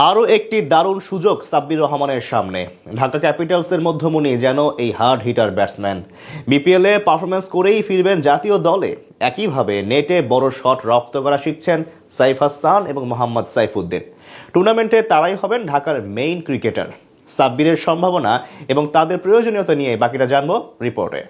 আরও একটি দারুণ সুযোগ সাব্বির রহমানের সামনে। ঢাকা ক্যাপিটালসের মধ্যমণি যেন এই হার্ড হিটার ব্যাটসম্যান বিপিএলে পারফরমেন্স করেই ফিরবেন জাতীয় দলে। একইভাবে নেটে বড় শট রপ্ত করা শিখছেন সাইফ হাসান এবং মোহাম্মদ সাইফুদ্দিন। টুর্নামেন্টে তারাই হবেন ঢাকার মেইন ক্রিকেটার। সাব্বিরের সম্ভাবনা এবং তাদের প্রয়োজনীয়তা নিয়ে বাকিটা জানবো রিপোর্টে।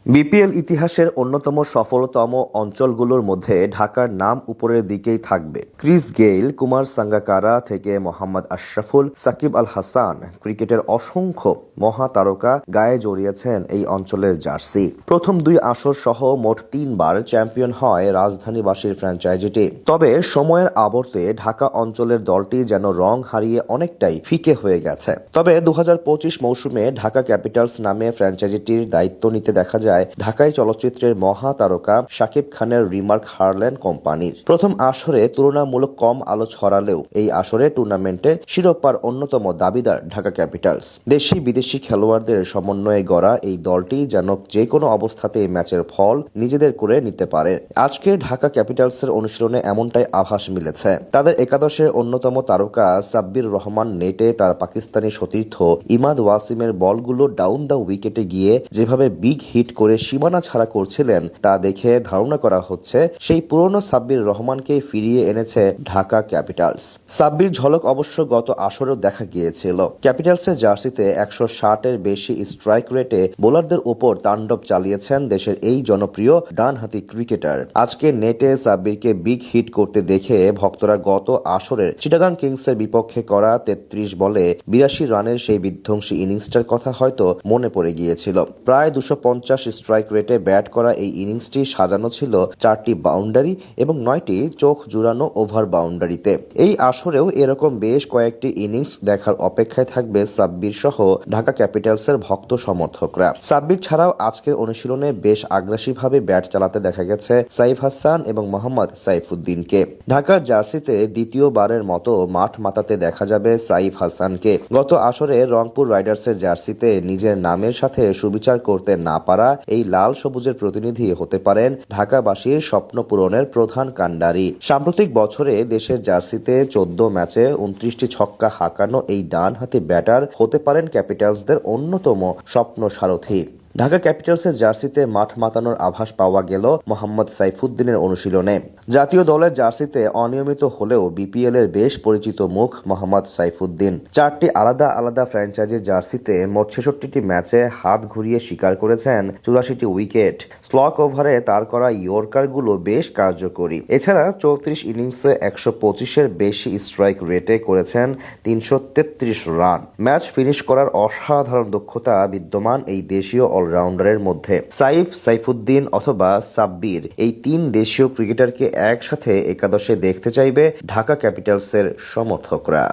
বিপিএল ইতিহাসের অন্যতম সফলতম অঞ্চলগুলোর মধ্যে ঢাকার নাম উপরের দিকেই থাকবে। ক্রিস গেইল, কুমার সাঙ্গাকারা থেকে মোহাম্মদ আশরাফুল, সাকিব আল হাসান, ক্রিকেটের অসংখ্য মহাতারকা গায়ে জড়িয়েছেন এই অঞ্চলের জার্সি। প্রথম দুই আসর সহ মোট 3 বার চ্যাম্পিয়ন হয় রাজধানীবাসীর ফ্র্যাঞ্চাইজিটি। তবে সময়ের আবর্তে ঢাকা অঞ্চলের দলটি যেন রং হারিয়ে অনেকটাই ফিকে হয়ে গেছে। তবে 2025 মৌসুমে ঢাকা ক্যাপিটালস নামে ফ্র্যাঞ্চাইজিটির দায়িত্ব নিতে দেখা যায় ঢাকাই চলচ্চিত্রের মহাতারকা শাকিব খানের রিমার্ক হারল্যান্ড কোম্পানির। প্রথম আসরে তুলনামূলক কম আলো ছড়ালেও এই আসরে টুর্নামেন্টে শিরোপার অন্যতম দাবিদার ঢাকা ক্যাপিটালস। দেশি বিদেশি খেলোয়াড়দের সমন্বয়ে গড়া এই দলটি যেন যে কোনো অবস্থাতে ম্যাচের ফল নিজেদের করে নিতে পারে। আজকে ঢাকা ক্যাপিটালসের অনুশীলনে এমনটাই আভাস মিলেছে। তাদের একাদশের অন্যতম তারকা সাব্বির রহমান নেটে তার পাকিস্তানি সতীর্থ ইমাদ ওয়াসিমের বলগুলো ডাউন দ্য উইকেটে গিয়ে যেভাবে বিগ হিট করে সীমানা ছাড়া করছিলেন তা দেখে ধারণা করা হচ্ছে সেই পুরনো সাব্বির রহমানকে ফিরিয়ে এনেছে ঢাকা ক্যাপিটালস। সাব্বির ঝলক অবশ্য গত আসরেও দেখা গিয়েছিল। ক্যাপিটালসের জার্সিতে 160-এর বেশি স্ট্রাইক রেটে বোলারদের উপর তাণ্ডব চালিয়েছেন দেশের এই জনপ্রিয় ডানহাতি ক্রিকেটার। আজকে নেটে সাব্বিরকে বিগ হিট করতে দেখে ভক্তরা গত আসরের চিটাগাং কিংসের বিপক্ষে করা 33 বলে 82 রানের সেই বিধ্বংসী ইনিংসটার কথা হয়তো মনে পড়ে গিয়েছিল। প্রায় 250 স্ট্রাইক রেটে ব্যাট করা এই ইনিংসটি সাজানো ছিল 4টি বাউন্ডারি এবং 9টি চোখ জুড়ানো ওভার বাউন্ডারিতে। এই আসরেও এরকম বেশ কয়েকটি ইনিংস দেখার অপেক্ষায় থাকবে সাব্বির সহ ঢাকা ক্যাপিটালসের ভক্ত সমর্থকরা। সাব্বির ছাড়াও আজকের অনুশীলনে বেশ আগ্রাসীভাবে ব্যাট চালাতে দেখা গেছে সাইফ হাসান এবং মোহাম্মদ সাইফুদ্দিনকে। ঢাকার জার্সিতে দ্বিতীয়বারের মতো মাঠ মাতাতে দেখা যাবে সাইফ হাসানকে। গত আসরে রংপুর রাইডার্সের জার্সিতে নিজের নামের সাথে সুবিচার করতে না পারা এই লাল সবুজের প্রতিনিধি হতে পারেন ঢাকাবাসীর স্বপ্ন পূরণের প্রধান কাণ্ডারি। সাম্প্রতিক বছরে দেশের জার্সিতে 14 ম্যাচে 29টি ছক্কা হাঁকানো এই ডানহাতি ব্যাটার হতে পারেন ক্যাপিটালসদের অন্যতম স্বপ্ন সারথি। ঢাকা ক্যাপিটালসের জার্সিতে মাঠ মাতানোর আভাস পাওয়া গেল মোহাম্মদ সাইফুদ্দিনের অনুশীলনে। জাতীয় দলের জার্সিতে অনিয়মিত হলেও বিপিএল এর বেশ পরিচিত মুখ মোহাম্মদ সাইফুদ্দিন। 4টি আলাদা আলাদা ফ্র্যাঞ্চাইজির জার্সিতে মোট 66টি ম্যাচে হাত ঘুরিয়ে শিকার করেছেন 84টি উইকেট। স্লক ওভারে তার করা ইয়র্কারগুলো বেশ কার্যকরী। এছাড়া 34 ইনিংসে 125-এর বেশি স্ট্রাইক রেটে করেছেন 333 রান। ম্যাচ ফিনিশ করার অসাধারণ দক্ষতা বিদ্যমান এই দেশীয় অলরাউন্ডারের মধ্যে। সাইফুদ্দিন অথবা সাব্বির এই 3 দেশীয় ক্রিকেটারকে একসাথে একাদশে দেখতে চাইবে ঢাকা ক্যাপিটালসের সমর্থকরা।